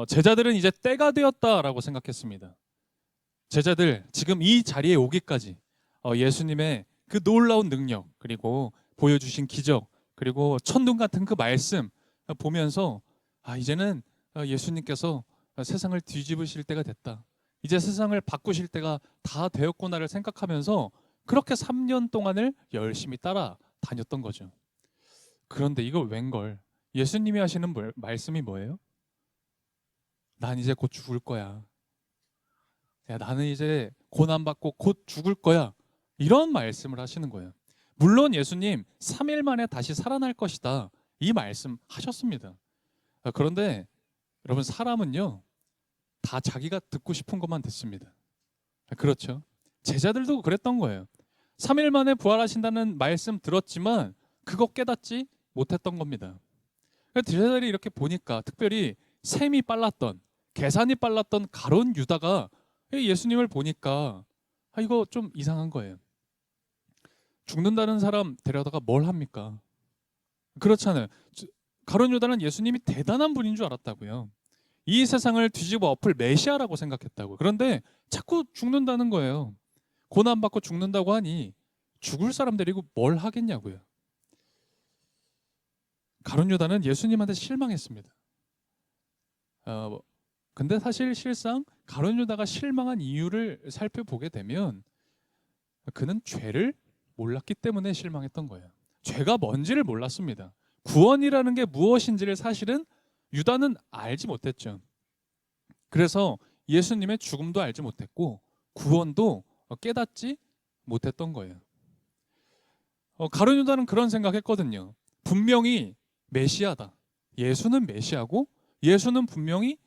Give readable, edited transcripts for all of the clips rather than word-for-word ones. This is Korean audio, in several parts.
제자들은 이제 때가 되었다라고 생각했습니다. 제자들 지금 이 자리에 오기까지 예수님의 그 놀라운 능력, 그리고 보여주신 기적, 그리고 천둥 같은 그 말씀 보면서 이제는 예수님께서 세상을 뒤집으실 때가 됐다. 이제 세상을 바꾸실 때가 다 되었구나를 생각하면서 그렇게 3년 동안을 열심히 따라 다녔던 거죠. 그런데 이거 웬걸? 예수님이 하시는 말씀이 뭐예요? 난 이제 곧 죽을 거야. 야, 나는 이제 고난받고 곧 죽을 거야. 이런 말씀을 하시는 거예요. 물론 예수님 3일 만에 다시 살아날 것이다. 이 말씀 하셨습니다. 그런데 여러분, 사람은요, 다 자기가 듣고 싶은 것만 듣습니다. 그렇죠? 제자들도 그랬던 거예요. 3일 만에 부활하신다는 말씀 들었지만 그거 깨닫지 못했던 겁니다. 제자들이 이렇게 보니까, 특별히 셈이 빨랐던, 계산이 빨랐던 가룟 유다가 예수님을 보니까 이거 좀 이상한 거예요. 죽는다는 사람 데려다가 뭘 합니까? 그렇잖아요. 가룟 유다는 예수님이 대단한 분인 줄 알았다고요. 이 세상을 뒤집어 엎을 메시아라고 생각했다고. 그런데 자꾸 죽는다는 거예요. 고난받고 죽는다고 하니 죽을 사람 데리고 뭘 하겠냐고요. 가룟 유다는 예수님한테 실망했습니다. 근데 사실 실상 가룟 유다가 실망한 이유를 살펴보게 되면 그는 죄를 몰랐기 때문에 실망했던 거예요. 죄가 뭔지를 몰랐습니다. 구원이라는 게 무엇인지를 사실은 유다는 알지 못했죠. 그래서 예수님의 죽음도 알지 못했고 구원도 깨닫지 못했던 거예요. 가룟 유다는 그런 생각했거든요. 분명히 메시아다. 예수는 메시아고 예수는 분명히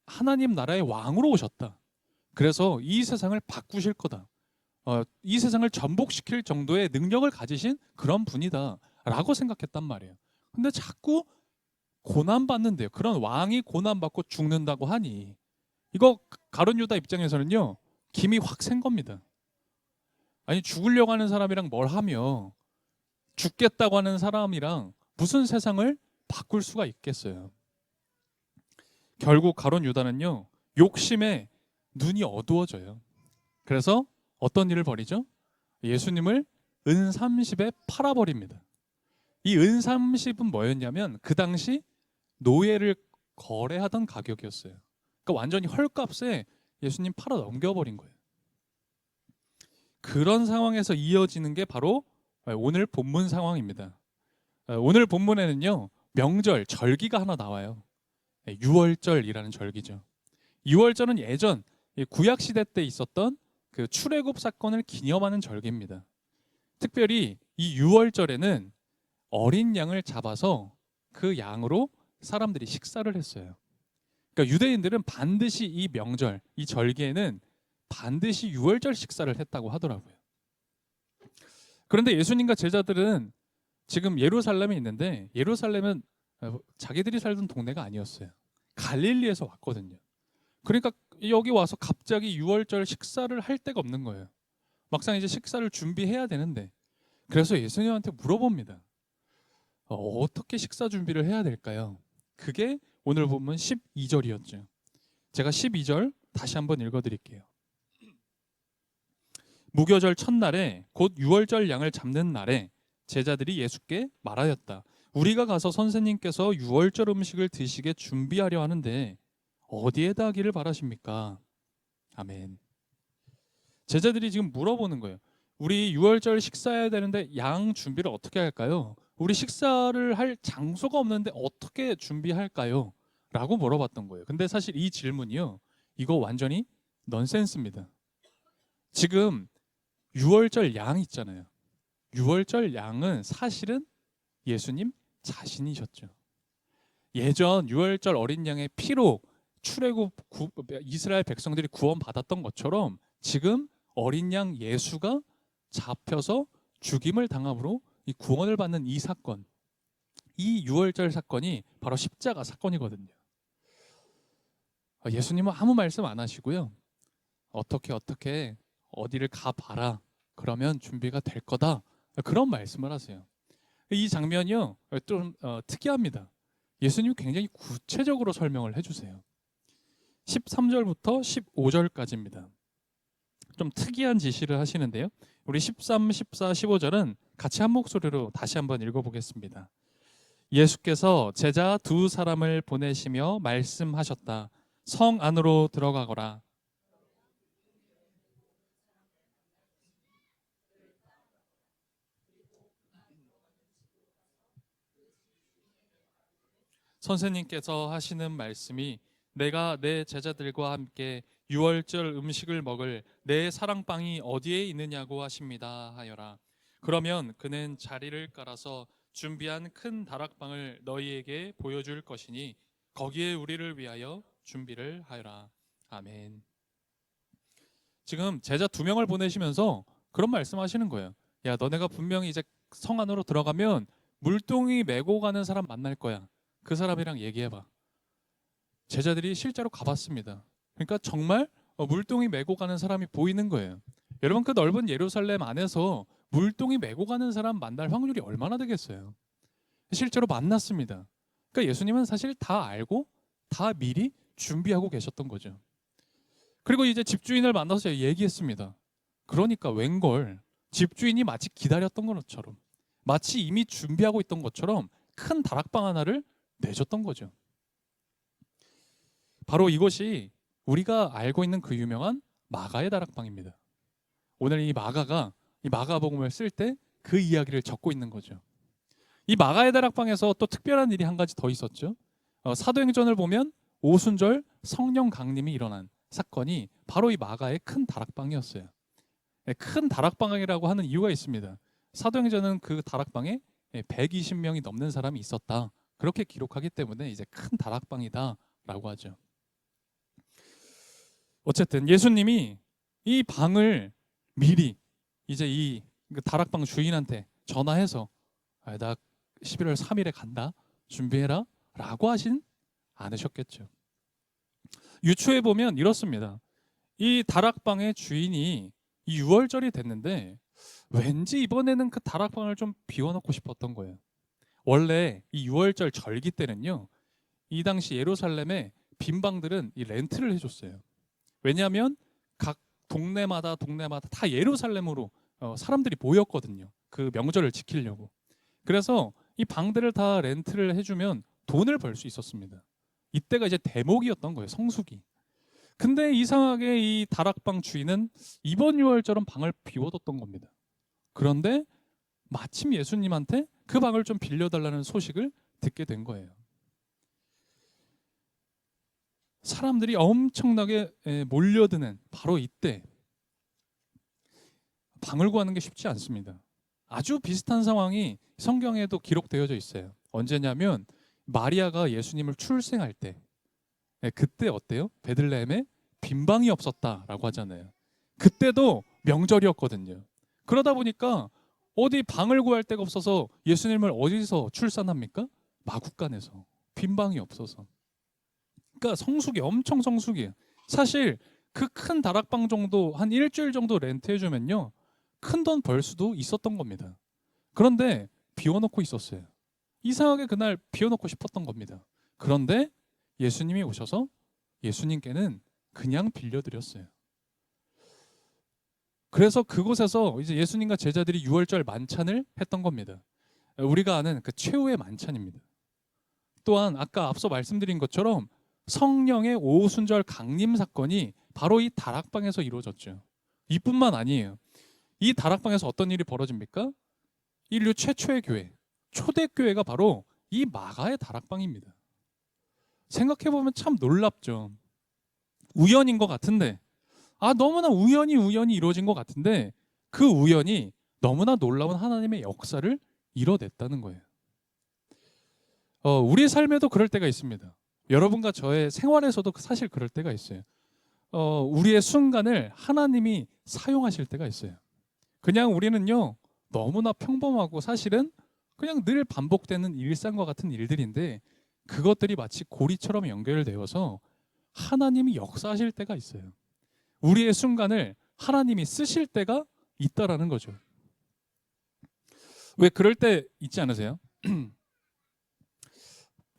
하나님 나라의 왕으로 오셨다. 그래서 이 세상을 바꾸실 거다. 이 세상을 전복시킬 정도의 능력을 가지신 그런 분이다 라고 생각했단 말이에요. 근데 자꾸 고난받는데요. 그런 왕이 고난받고 죽는다고 하니 이거 가룟 유다 입장에서는요, 김이 확 센 겁니다. 아니, 죽으려고 하는 사람이랑 뭘 하며 죽겠다고 하는 사람이랑 무슨 세상을 바꿀 수가 있겠어요. 결국 가룟 유다는요, 욕심에 눈이 어두워져요. 그래서 어떤 일을 벌이죠? 예수님을 은 30에 팔아버립니다. 이 은 30은 뭐였냐면 그 당시 노예를 거래하던 가격이었어요. 그러니까 완전히 헐값에 예수님 팔아 넘겨버린 거예요. 그런 상황에서 이어지는 게 바로 오늘 본문 상황입니다. 오늘 본문에는요, 명절, 절기가 하나 나와요. 유월절이라는 절기죠. 유월절은 예전 구약 시대 때 있었던 그 출애굽 사건을 기념하는 절기입니다. 특별히 이 유월절에는 어린 양을 잡아서 그 양으로 사람들이 식사를 했어요. 그러니까 유대인들은 반드시 이 명절, 이 절기에는 반드시 유월절 식사를 했다고 하더라고요. 그런데 예수님과 제자들은 지금 예루살렘에 있는데, 예루살렘은 자기들이 살던 동네가 아니었어요. 갈릴리에서 왔거든요. 그러니까 여기 와서 갑자기 유월절 식사를 할 데가 없는 거예요. 막상 이제 식사를 준비해야 되는데, 그래서 예수님한테 물어봅니다. 어떻게 식사 준비를 해야 될까요? 그게 오늘 보면 12절이었죠. 제가 12절 다시 한번 읽어드릴게요. 무교절 첫날에 곧 유월절 양을 잡는 날에 제자들이 예수께 말하였다. 우리가 가서 선생님께서 유월절 음식을 드시게 준비하려 하는데 어디에다 하기를 바라십니까? 아멘. 제자들이 지금 물어보는 거예요. 우리 유월절 식사해야 되는데 양 준비를 어떻게 할까요? 우리 식사를 할 장소가 없는데 어떻게 준비할까요? 라고 물어봤던 거예요. 근데 사실 이 질문이요, 이거 완전히 넌센스입니다. 지금 유월절 양 있잖아요. 유월절 양은 사실은 예수님 자신이셨죠. 예전 유월절 어린 양의 피로 출애굽 이스라엘 백성들이 구원받았던 것처럼 지금 어린 양 예수가 잡혀서 죽임을 당함으로 이 구원을 받는 이 사건, 이 유월절 사건이 바로 십자가 사건이거든요. 예수님은 아무 말씀 안 하시고요, 어떻게 어디를 가봐라, 그러면 준비가 될 거다, 그런 말씀을 하세요. 이 장면이요 좀 특이합니다. 예수님이 굉장히 구체적으로 설명을 해주세요. 13절부터 15절까지입니다. 좀 특이한 지시를 하시는데요. 우리 13, 14, 15절은 같이 한 목소리로 다시 한번 읽어보겠습니다. 예수께서 제자 두 사람을 보내시며 말씀하셨다. 성 안으로 들어가거라. 선생님께서 하시는 말씀이 내가 내 제자들과 함께 유월절 음식을 먹을 내 사랑방이 어디에 있느냐고 하십니다 하여라. 그러면 그는 자리를 깔아서 준비한 큰 다락방을 너희에게 보여줄 것이니 거기에 우리를 위하여 준비를 하여라. 아멘. 지금 제자 두 명을 보내시면서 그런 말씀하시는 거예요. 야, 너네가 분명히 이제 성 안으로 들어가면 물동이 메고 가는 사람 만날 거야. 그 사람이랑 얘기해봐. 제자들이 실제로 가봤습니다. 그러니까 정말 물동이 메고 가는 사람이 보이는 거예요. 여러분, 그 넓은 예루살렘 안에서 물동이 메고 가는 사람 만날 확률이 얼마나 되겠어요? 실제로 만났습니다. 그러니까 예수님은 사실 다 알고 다 미리 준비하고 계셨던 거죠. 그리고 이제 집주인을 만나서 얘기했습니다. 그러니까 웬걸 집주인이 마치 기다렸던 것처럼, 마치 이미 준비하고 있던 것처럼 큰 다락방 하나를 내줬던 거죠. 바로 이것이 우리가 알고 있는 그 유명한 마가의 다락방입니다. 오늘 이 마가가 이 마가복음을 쓸 때 그 이야기를 적고 있는 거죠. 이 마가의 다락방에서 또 특별한 일이 한 가지 더 있었죠. 사도행전을 보면 오순절 성령 강림이 일어난 사건이 바로 이 마가의 큰 다락방이었어요. 큰 다락방이라고 하는 이유가 있습니다. 사도행전은 그 다락방에 120명이 넘는 사람이 있었다. 그렇게 기록하기 때문에 이제 큰 다락방이다라고 하죠. 어쨌든 예수님이 이 방을 미리 이제 이 다락방 주인한테 전화해서 나 11월 3일에 간다. 준비해라. 라고 하진 않으셨겠죠. 유추해 보면 이렇습니다. 이 다락방의 주인이 이 6월절이 됐는데 왠지 이번에는 그 다락방을 좀 비워놓고 싶었던 거예요. 원래 이 6월절 절기 때는요, 이 당시 예루살렘에 빈 방들은 이 렌트를 해줬어요. 왜냐하면 각 동네마다 다 예루살렘으로 사람들이 모였거든요. 그 명절을 지키려고. 그래서 이 방들을 다 렌트를 해주면 돈을 벌 수 있었습니다. 이때가 이제 대목이었던 거예요. 성수기. 근데 이상하게 이 다락방 주인은 이번 6월절은 방을 비워뒀던 겁니다. 그런데 마침 예수님한테 그 방을 좀 빌려달라는 소식을 듣게 된 거예요. 사람들이 엄청나게 몰려드는 바로 이때 방을 구하는 게 쉽지 않습니다. 아주 비슷한 상황이 성경에도 기록되어져 있어요. 언제냐면 마리아가 예수님을 출생할 때, 그때 어때요? 베들레헴에 빈 방이 없었다라고 하잖아요. 그때도 명절이었거든요. 그러다 보니까 어디 방을 구할 데가 없어서 예수님을 어디서 출산합니까? 마구간에서. 빈 방이 없어서. 그러니까 성수기, 엄청 성수기예요. 사실 그 큰 다락방 정도 한 일주일 정도 렌트해주면요, 큰 돈 벌 수도 있었던 겁니다. 그런데 비워놓고 있었어요. 이상하게 그날 비워놓고 싶었던 겁니다. 그런데 예수님이 오셔서 예수님께는 그냥 빌려드렸어요. 그래서 그곳에서 이제 예수님과 제자들이 6월절 만찬을 했던 겁니다. 우리가 아는 그 최후의 만찬입니다. 또한 아까 앞서 말씀드린 것처럼 성령의 오순절 강림 사건이 바로 이 다락방에서 이루어졌죠. 이뿐만 아니에요. 이 다락방에서 어떤 일이 벌어집니까? 인류 최초의 교회, 초대교회가 바로 이 마가의 다락방입니다. 생각해보면 참 놀랍죠. 우연인 것 같은데, 너무나 우연히 이루어진 것 같은데 그 우연이 너무나 놀라운 하나님의 역사를 이뤄냈다는 거예요. 우리 삶에도 그럴 때가 있습니다. 여러분과 저의 생활에서도 사실 그럴 때가 있어요. 우리의 순간을 하나님이 사용하실 때가 있어요. 그냥 우리는요, 너무나 평범하고 사실은 그냥 늘 반복되는 일상과 같은 일들인데 그것들이 마치 고리처럼 연결되어서 하나님이 역사하실 때가 있어요. 우리의 순간을 하나님이 쓰실 때가 있다라는 거죠. 왜 그럴 때 있지 않으세요?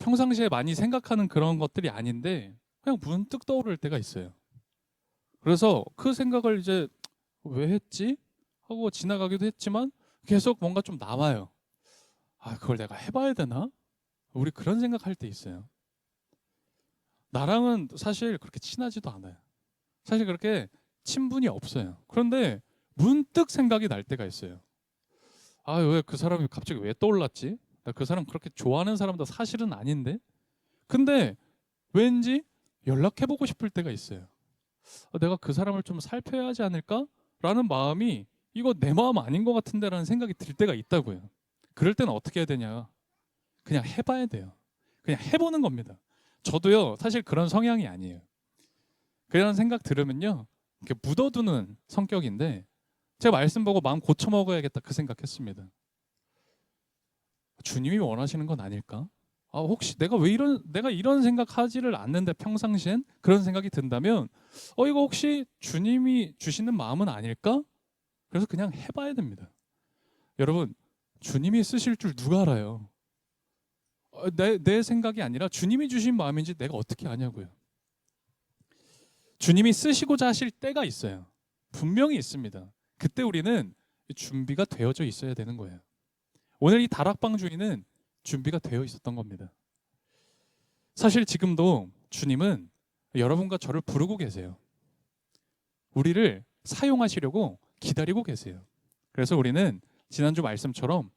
평상시에 많이 생각하는 그런 것들이 아닌데 그냥 문득 떠오를 때가 있어요. 그래서 그 생각을 이제 왜 했지? 하고 지나가기도 했지만 계속 뭔가 좀 남아요. 아, 그걸 내가 해봐야 되나? 우리 그런 생각할 때 있어요. 나랑은 사실 그렇게 친하지도 않아요. 사실 그렇게 친분이 없어요. 그런데 문득 생각이 날 때가 있어요. 아, 왜 그 사람이 갑자기 왜 떠올랐지? 나 그 사람 그렇게 좋아하는 사람도 사실은 아닌데? 근데 왠지 연락해보고 싶을 때가 있어요. 내가 그 사람을 좀 살펴야 하지 않을까? 라는 마음이 이거 내 마음 아닌 것 같은데 라는 생각이 들 때가 있다고요. 그럴 때는 어떻게 해야 되냐? 그냥 해봐야 돼요. 그냥 해보는 겁니다. 저도요, 사실 그런 성향이 아니에요. 그런 생각 들으면요, 이렇게 묻어두는 성격인데, 제가 말씀 보고 마음 고쳐 먹어야겠다 그 생각했습니다. 주님이 원하시는 건 아닐까? 아, 혹시 내가 이런 생각하지를 않는데 평상시엔 그런 생각이 든다면, 이거 혹시 주님이 주시는 마음은 아닐까? 그래서 그냥 해봐야 됩니다. 여러분, 주님이 쓰실 줄 누가 알아요? 내 생각이 아니라 주님이 주신 마음인지 내가 어떻게 아냐고요. 주님이 쓰시고자 하실 때가 있어요. 분명히 있습니다. 그때 우리는 준비가 되어져 있어야 되는 거예요. 오늘 이 다락방 주인은 준비가 되어 있었던 겁니다. 사실 지금도 주님은 여러분과 저를 부르고 계세요. 우리를 사용하시려고 기다리고 계세요. 그래서 우리는 지난주 말씀처럼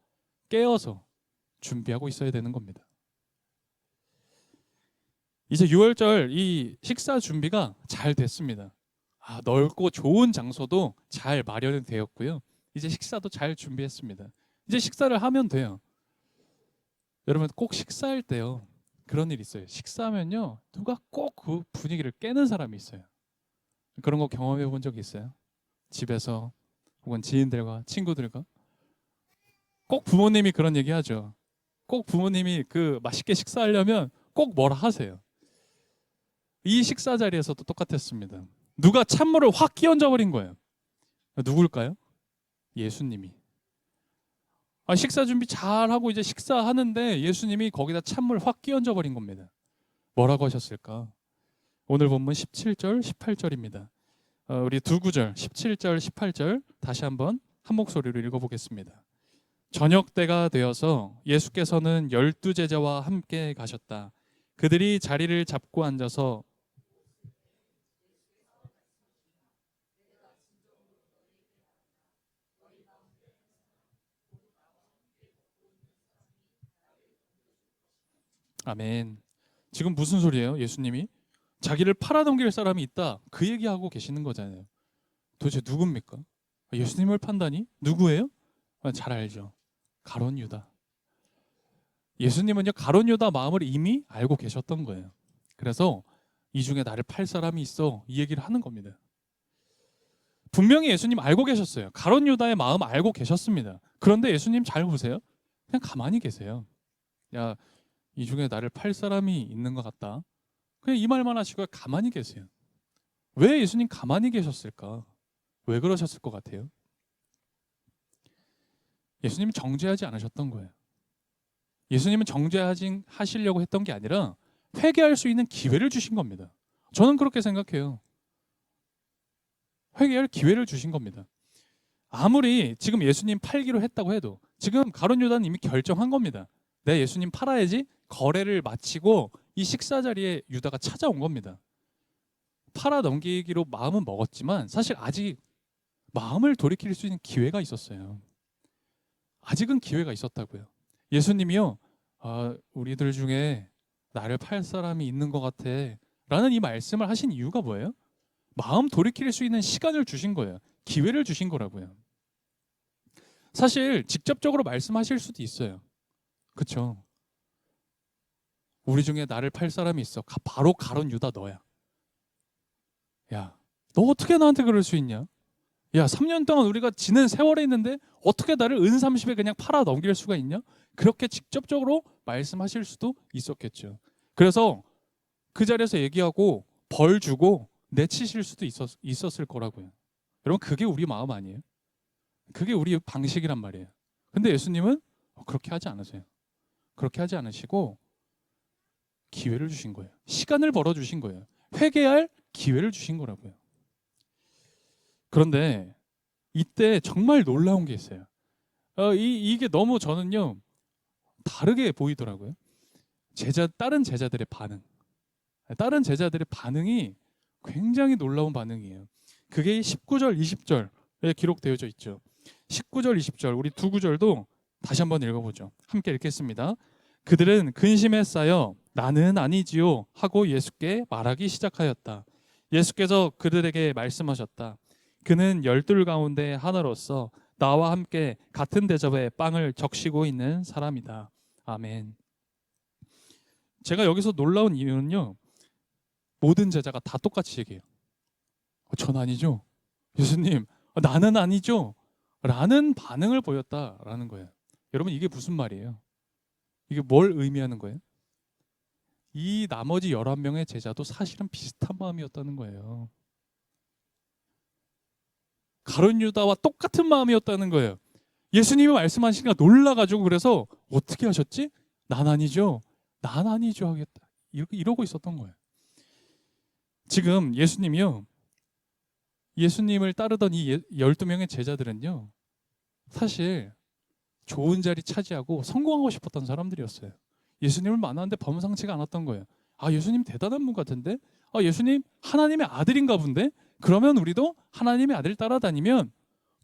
깨어서 준비하고 있어야 되는 겁니다. 이제 6월절 이 식사 준비가 잘 됐습니다. 넓고 좋은 장소도 잘 마련이 되었고요. 이제 식사도 잘 준비했습니다. 이제 식사를 하면 돼요. 여러분 꼭 식사할 때요. 그런 일 있어요. 식사하면요. 누가 꼭 그 분위기를 깨는 사람이 있어요. 그런 거 경험해 본 적 있어요? 집에서 혹은 지인들과 친구들과 꼭 부모님이 그런 얘기 하죠. 꼭 부모님이 그 맛있게 식사하려면 꼭 뭐라 하세요. 이 식사 자리에서도 똑같았습니다. 누가 찬물을 확 끼얹어 버린 거예요. 누굴까요? 예수님이. 식사 준비 잘 하고 이제 식사하는데 예수님이 거기다 찬물 확 끼얹어 버린 겁니다. 뭐라고 하셨을까? 오늘 본문 17절, 18절입니다. 우리 두 구절 17절, 18절 다시 한번 한 목소리로 읽어보겠습니다. 저녁 때가 되어서 예수께서는 12 제자와 함께 가셨다. 그들이 자리를 잡고 앉아서 아멘. 지금 무슨 소리예요? 예수님이 자기를 팔아넘길 사람이 있다. 그 얘기하고 계시는 거잖아요. 도대체 누굽니까? 예수님을 판다니? 누구예요? 잘 알죠. 가룟 유다. 예수님은요 가룟 유다 마음을 이미 알고 계셨던 거예요. 그래서 이 중에 나를 팔 사람이 있어 이 얘기를 하는 겁니다. 분명히 예수님 알고 계셨어요. 가룟 유다의 마음 알고 계셨습니다. 그런데 예수님 잘 보세요. 그냥 가만히 계세요. 야, 이 중에 나를 팔 사람이 있는 것 같다. 그냥 이 말만 하시고 가만히 계세요. 왜 예수님 가만히 계셨을까? 왜 그러셨을 것 같아요? 예수님은 정죄하지 않으셨던 거예요. 예수님은 정죄하시려고 했던 게 아니라 회개할 수 있는 기회를 주신 겁니다. 저는 그렇게 생각해요. 회개할 기회를 주신 겁니다. 아무리 지금 예수님 팔기로 했다고 해도 지금 가룟 유다는 이미 결정한 겁니다. 내 예수님 팔아야지. 거래를 마치고 이 식사 자리에 유다가 찾아온 겁니다. 팔아 넘기기로 마음은 먹었지만 사실 아직 마음을 돌이킬 수 있는 기회가 있었어요. 아직은 기회가 있었다고요. 예수님이요, 우리들 중에 나를 팔 사람이 있는 것 같아 라는 이 말씀을 하신 이유가 뭐예요? 마음 돌이킬 수 있는 시간을 주신 거예요. 기회를 주신 거라고요. 사실 직접적으로 말씀하실 수도 있어요. 그렇죠? 우리 중에 나를 팔 사람이 있어. 바로 가룟 유다 너야. 야, 너 어떻게 나한테 그럴 수 있냐? 야, 3년 동안 우리가 지낸 세월에 있는데 어떻게 나를 은30에 그냥 팔아 넘길 수가 있냐? 그렇게 직접적으로 말씀하실 수도 있었겠죠. 그래서 그 자리에서 얘기하고 벌 주고 내치실 수도 있었을 거라고요. 여러분 그게 우리 마음 아니에요? 그게 우리 방식이란 말이에요. 근데 예수님은 그렇게 하지 않으세요. 그렇게 하지 않으시고 기회를 주신 거예요. 시간을 벌어 주신 거예요. 회개할 기회를 주신 거라고요. 그런데 이때 정말 놀라운 게 있어요. 이게 너무 저는요 다르게 보이더라고요. 다른 제자들의 반응. 다른 제자들의 반응이 굉장히 놀라운 반응이에요. 그게 19절, 20절에 기록되어 있죠. 19절, 20절 우리 두 구절도 다시 한번 읽어보죠. 함께 읽겠습니다. 그들은 근심에 쌓여 나는 아니지요 하고 예수께 말하기 시작하였다. 예수께서 그들에게 말씀하셨다. 그는 열둘 가운데 하나로서 나와 함께 같은 대접에 빵을 적시고 있는 사람이다. 아멘. 제가 여기서 놀라운 이유는요. 모든 제자가 다 똑같이 얘기해요. 전 아니죠. 예수님, 나는 아니죠. 라는 반응을 보였다라는 거예요. 여러분 이게 무슨 말이에요? 이게 뭘 의미하는 거예요? 이 나머지 11명의 제자도 사실은 비슷한 마음이었다는 거예요. 가룟 유다와 똑같은 마음이었다는 거예요. 예수님이 말씀하시니까 놀라가지고 그래서 어떻게 하셨지? 난 아니죠. 난 아니죠 하겠다. 이러고 있었던 거예요. 지금 예수님이요. 예수님을 따르던 이 12명의 제자들은요. 사실 좋은 자리 차지하고 성공하고 싶었던 사람들이었어요. 예수님을 만났는데 범상치가 않았던 거예요. 아, 예수님 대단한 분 같은데? 아, 예수님 하나님의 아들인가 본데? 그러면 우리도 하나님의 아들 따라다니면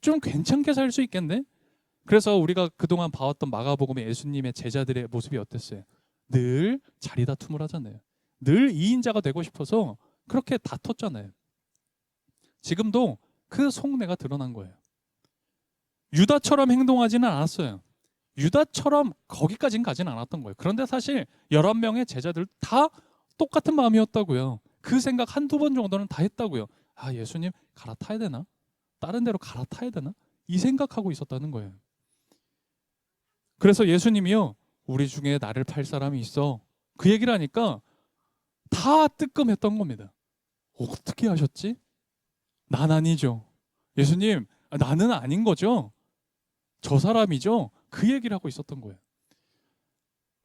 좀 괜찮게 살 수 있겠네? 그래서 우리가 그동안 봐왔던 마가복음의 예수님의 제자들의 모습이 어땠어요? 늘 자리 다툼을 하잖아요. 늘 2인자가 되고 싶어서 그렇게 다퉜잖아요. 지금도 그 속내가 드러난 거예요. 유다처럼 행동하지는 않았어요. 유다처럼 거기까지는 가지는 않았던 거예요. 그런데 사실 11명의 제자들 다 똑같은 마음이었다고요. 그 생각 한두 번 정도는 다 했다고요. 아, 예수님 갈아타야 되나? 다른 데로 갈아타야 되나? 이 생각하고 있었다는 거예요. 그래서 예수님이요. 우리 중에 나를 팔 사람이 있어. 그 얘기를 하니까 다 뜨끔했던 겁니다. 어떻게 하셨지? 난 아니죠. 예수님, 나는 아닌 거죠? 저 사람이죠? 그 얘기를 하고 있었던 거예요.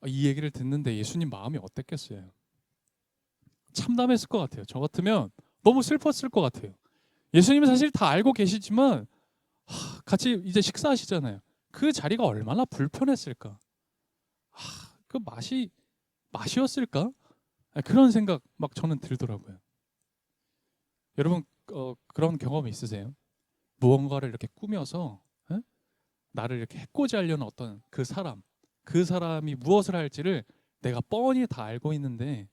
이 얘기를 듣는데 예수님 마음이 어땠겠어요? 참담했을 것 같아요. 저 같으면 너무 슬펐을 것 같아요. 예수님은 사실 다 알고 계시지만 같이 이제 식사하시잖아요. 그 자리가 얼마나 불편했을까? 그 맛이었을까? 그런 생각 막 저는 들더라고요. 여러분 그런 경험 있으세요? 무언가를 이렇게 꾸며서 나를 이렇게 해코지 하려는 어떤 그 사람이 무엇을 할지를 내가 뻔히 다 알고 있는데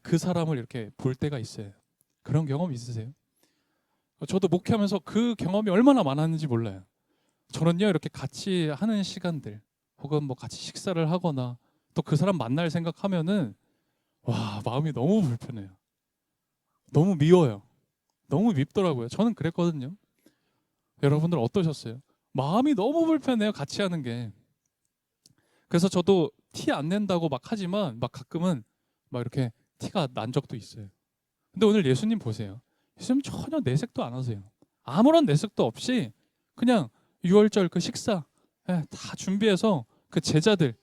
그 사람을 이렇게 볼 때가 있어요. 그런 경험 있으세요? 저도 목회하면서 그 경험이 얼마나 많았는지 몰라요. 저는요 이렇게 같이 하는 시간들 혹은 뭐 같이 식사를 하거나 또 그 사람 만날 생각하면은 와 마음이 너무 불편해요. 너무 미워요. 너무 밉더라고요. 저는 그랬거든요. 여러분들 어떠셨어요? 마음이 너무 불편해요. 같이 하는 게. 그래서 저도 티 안 낸다고 막 하지만 막 가끔은 막 이렇게 티가 난 적도 있어요. 근데 오늘 예수님 보세요. 예수님 전혀 내색도 안 하세요. 아무런 내색도 없이 그냥 6월절 그 식사 다 준비해서 그 제자들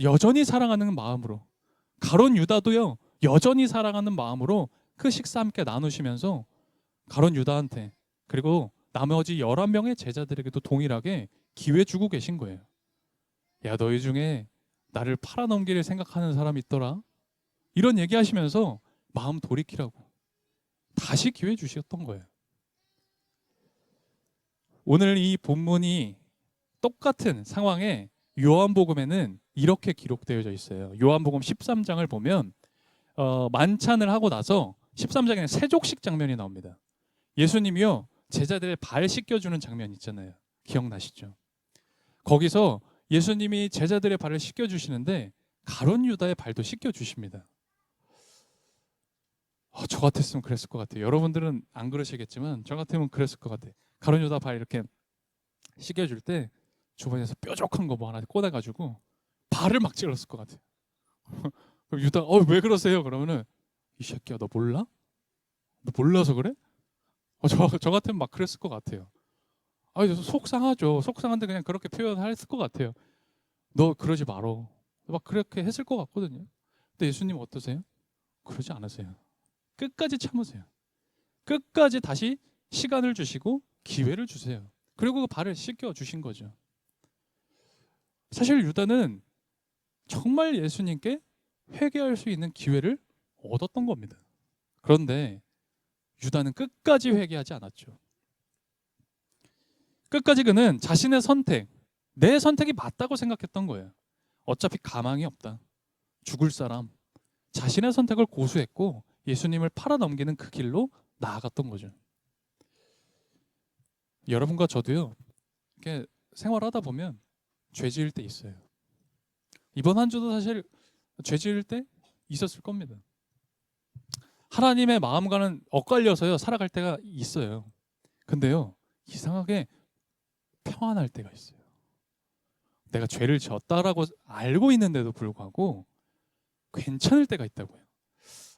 여전히 사랑하는 마음으로 가룟 유다도요 여전히 사랑하는 마음으로 그 식사 함께 나누시면서 가룟 유다한테 그리고 나머지 11명의 제자들에게도 동일하게 기회 주고 계신 거예요. 야, 너희 중에 나를 팔아넘기를 생각하는 사람이 있더라. 이런 얘기하시면서 마음 돌이키라고 다시 기회 주셨던 거예요. 오늘 이 본문이 똑같은 상황에 요한복음에는 이렇게 기록되어져 있어요. 요한복음 13장을 보면 만찬을 하고 나서 13장에는 세족식 장면이 나옵니다. 예수님이요 제자들의 발 씻겨주는 장면 있잖아요. 기억나시죠? 거기서 예수님이 제자들의 발을 씻겨주시는데 가룟 유다의 발도 씻겨주십니다. 저 같았으면 그랬을 것 같아요. 여러분들은 안 그러시겠지만 저 같으면 그랬을 것 같아요. 가룟 유다 발 이렇게 씻겨줄 때 주변에서 뾰족한 거 뭐 하나 꺼내가지고 발을 막 찔렀을 것 같아요. 그럼 유다 왜 그러세요? 그러면은 이 새끼야 너 몰라? 너 몰라서 그래? 저 같으면 막 그랬을 것 같아요. 속상하죠. 속상한데 그냥 그렇게 표현했을 것 같아요. 너 그러지 말어. 막 그렇게 했을 것 같거든요. 근데 예수님 어떠세요? 그러지 않으세요. 끝까지 참으세요. 끝까지 다시 시간을 주시고 기회를 주세요. 그리고 그 발을 씻겨 주신 거죠. 사실 유다는 정말 예수님께 회개할 수 있는 기회를 얻었던 겁니다. 그런데 유다는 끝까지 회개하지 않았죠. 끝까지 그는 자신의 선택, 내 선택이 맞다고 생각했던 거예요. 어차피 가망이 없다. 죽을 사람. 자신의 선택을 고수했고 예수님을 팔아넘기는 그 길로 나아갔던 거죠. 여러분과 저도요, 이렇게 생활하다 보면 죄 지을 때 있어요. 이번 한 주도 사실 죄 지을 때 있었을 겁니다. 하나님의 마음과는 엇갈려서요 살아갈 때가 있어요. 근데요 이상하게 평안할 때가 있어요. 내가 죄를 지었다라고 알고 있는데도 불구하고 괜찮을 때가 있다고요.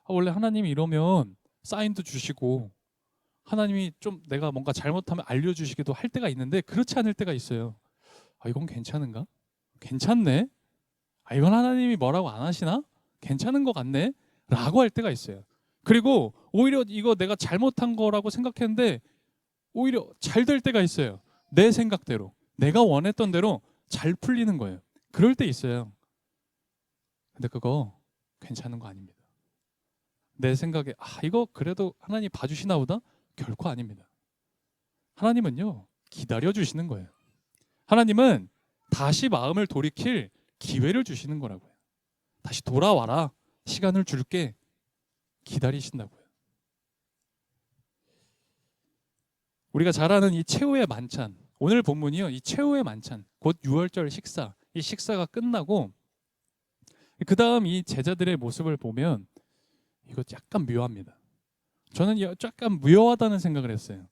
원래 하나님이 이러면 사인도 주시고 하나님이 좀 내가 뭔가 잘못하면 알려주시기도 할 때가 있는데 그렇지 않을 때가 있어요. 이건 괜찮은가? 괜찮네? 이건 하나님이 뭐라고 안 하시나? 괜찮은 것 같네? 라고 할 때가 있어요. 그리고 오히려 이거 내가 잘못한 거라고 생각했는데 오히려 잘 될 때가 있어요. 내 생각대로 내가 원했던 대로 잘 풀리는 거예요. 그럴 때 있어요. 근데 그거 괜찮은 거 아닙니다. 내 생각에 이거 그래도 하나님 봐주시나 보다? 결코 아닙니다. 하나님은요 기다려 주시는 거예요. 하나님은 다시 마음을 돌이킬 기회를 주시는 거라고요. 다시 돌아와라. 시간을 줄게. 기다리신다고요. 우리가 잘 아는 이 최후의 만찬. 오늘 본문이요. 이 최후의 만찬. 곧 유월절 식사. 이 식사가 끝나고 그 다음 이 제자들의 모습을 보면 이거 약간 묘합니다. 저는 약간 묘하다는 생각을 했어요.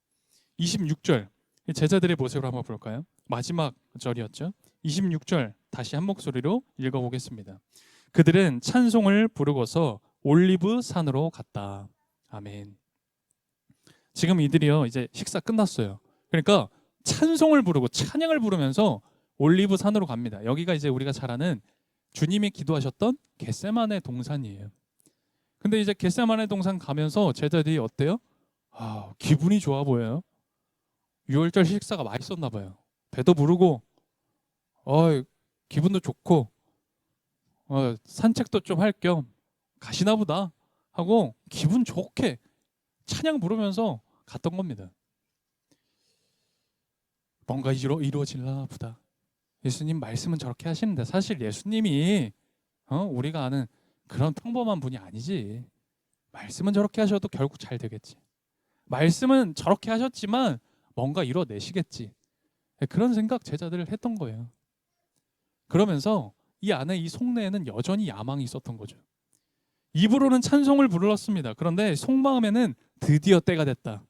26절 제자들의 모습을 한번 볼까요? 마지막 절이었죠. 26절 다시 한 목소리로 읽어보겠습니다. 그들은 찬송을 부르고서 올리브 산으로 갔다. 아멘. 지금 이들이요 이제 식사 끝났어요. 그러니까 찬송을 부르고 찬양을 부르면서 올리브 산으로 갑니다. 여기가 이제 우리가 잘 아는 주님이 기도하셨던 겟세마네 동산이에요. 근데 이제 겟세마네 동산 가면서 제자들이 어때요? 기분이 좋아 보여요. 유월절 식사가 맛있었나 봐요. 배도 부르고 기분도 좋고 산책도 좀 할 겸 가시나 보다 하고 기분 좋게 찬양 부르면서 갔던 겁니다. 뭔가 이루어질라 보다. 예수님 말씀은 저렇게 하시는데 사실 예수님이 우리가 아는 그런 평범한 분이 아니지. 말씀은 저렇게 하셔도 결국 잘 되겠지. 말씀은 저렇게 하셨지만 뭔가 이뤄내시겠지. 그런 생각 제자들을 했던 거예요. 그러면서 이 안에 이 속내에는 여전히 야망이 있었던 거죠. 입으로는 찬송을 불렀습니다. 그런데 속마음에는 드디어 때가 됐다.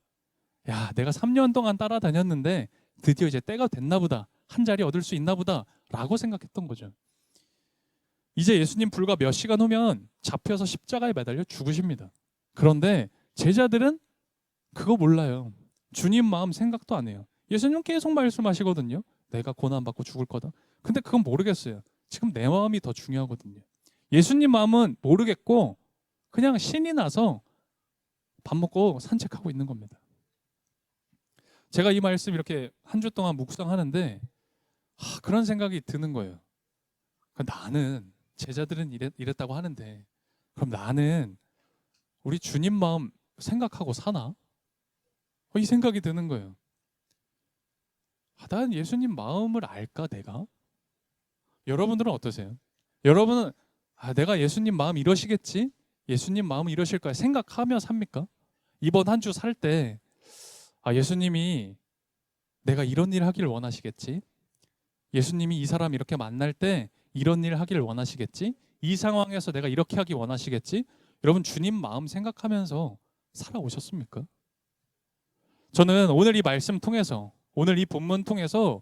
야, 내가 3년 동안 따라다녔는데 드디어 이제 때가 됐나 보다. 한 자리 얻을 수 있나 보다 라고 생각했던 거죠. 이제 예수님 불과 몇 시간 후면 잡혀서 십자가에 매달려 죽으십니다. 그런데 제자들은 그거 몰라요. 주님 마음 생각도 안 해요. 예수님 계속 말씀하시거든요. 내가 고난받고 죽을 거다. 근데 그건 모르겠어요. 지금 내 마음이 더 중요하거든요. 예수님 마음은 모르겠고 그냥 신이 나서 밥 먹고 산책하고 있는 겁니다. 제가 이 말씀 이렇게 한 주 동안 묵상하는데 그런 생각이 드는 거예요. 나는 제자들은 이랬다고 하는데 그럼 나는 우리 주님 마음 생각하고 사나? 이 생각이 드는 거예요. 난 예수님 마음을 알까 내가? 여러분들은 어떠세요? 여러분은 내가 예수님 마음 이러시겠지? 예수님 마음 이러실 거야 생각하며 삽니까? 이번 한 주 살 때 예수님이 내가 이런 일 하기를 원하시겠지? 예수님이 이 사람 이렇게 만날 때 이런 일 하기를 원하시겠지? 이 상황에서 내가 이렇게 하기 원하시겠지? 여러분 주님 마음 생각하면서 살아오셨습니까? 저는 오늘 이 말씀 통해서 오늘 이 본문 통해서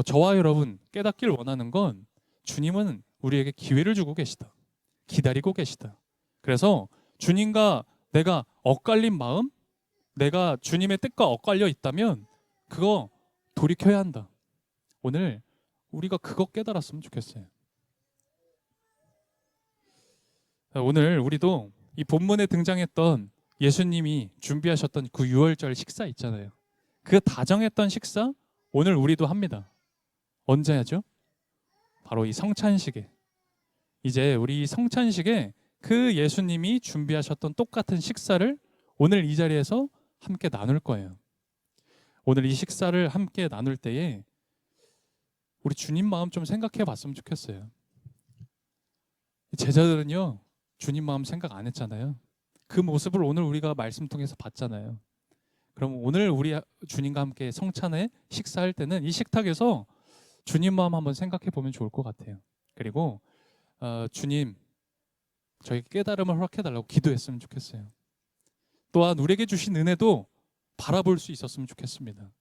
저와 여러분 깨닫기를 원하는 건 주님은 우리에게 기회를 주고 계시다. 기다리고 계시다. 그래서 주님과 내가 엇갈린 마음, 내가 주님의 뜻과 엇갈려 있다면 그거 돌이켜야 한다. 오늘 우리가 그거 깨달았으면 좋겠어요. 오늘 우리도 이 본문에 등장했던 예수님이 준비하셨던 그 유월절 식사 있잖아요. 그 다정했던 식사 오늘 우리도 합니다. 언제 하죠? 바로 이 성찬식에. 이제 우리 성찬식에 그 예수님이 준비하셨던 똑같은 식사를 오늘 이 자리에서 함께 나눌 거예요. 오늘 이 식사를 함께 나눌 때에 우리 주님 마음 좀 생각해 봤으면 좋겠어요. 제자들은요, 주님 마음 생각 안 했잖아요. 그 모습을 오늘 우리가 말씀 통해서 봤잖아요. 그럼 오늘 우리 주님과 함께 성찬에 식사할 때는 이 식탁에서 주님 마음 한번 생각해 보면 좋을 것 같아요. 그리고 주님, 저에게 깨달음을 허락해 달라고 기도했으면 좋겠어요. 또한 우리에게 주신 은혜도 바라볼 수 있었으면 좋겠습니다.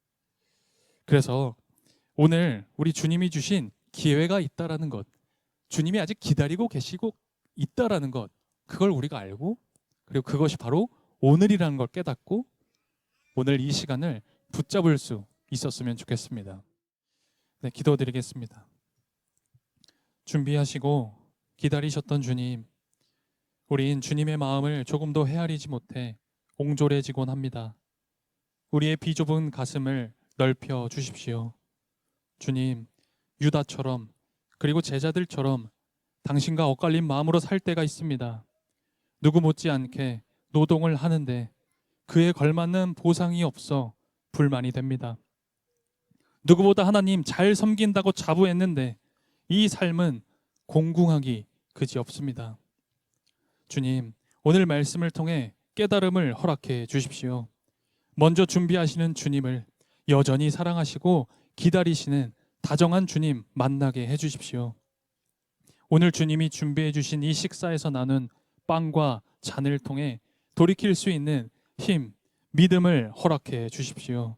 그래서 오늘 우리 주님이 주신 기회가 있다라는 것, 주님이 아직 기다리고 계시고 있다라는 것, 그걸 우리가 알고, 그리고 그것이 바로 오늘이라는 걸 깨닫고 오늘 이 시간을 붙잡을 수 있었으면 좋겠습니다. 네, 기도드리겠습니다. 준비하시고 기다리셨던 주님, 우린 주님의 마음을 조금도 헤아리지 못해 옹졸해지곤 합니다. 우리의 비좁은 가슴을 넓혀 주십시오. 주님, 유다처럼 그리고 제자들처럼 당신과 엇갈린 마음으로 살 때가 있습니다. 누구 못지않게 노동을 하는데 그에 걸맞는 보상이 없어 불만이 됩니다. 누구보다 하나님 잘 섬긴다고 자부했는데 이 삶은 공궁하기 그지없습니다. 주님, 오늘 말씀을 통해 깨달음을 허락해 주십시오. 먼저 준비하시는 주님을 여전히 사랑하시고 기다리시는 다정한 주님 만나게 해 주십시오. 오늘 주님이 준비해 주신 이 식사에서 나눈 빵과 잔을 통해 돌이킬 수 있는 힘, 믿음을 허락해 주십시오.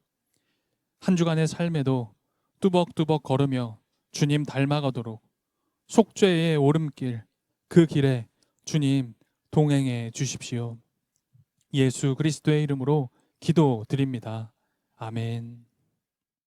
한 주간의 삶에도 뚜벅뚜벅 걸으며 주님 닮아가도록 속죄의 오름길, 그 길에 주님 동행해 주십시오. 예수 그리스도의 이름으로 기도드립니다. 아멘.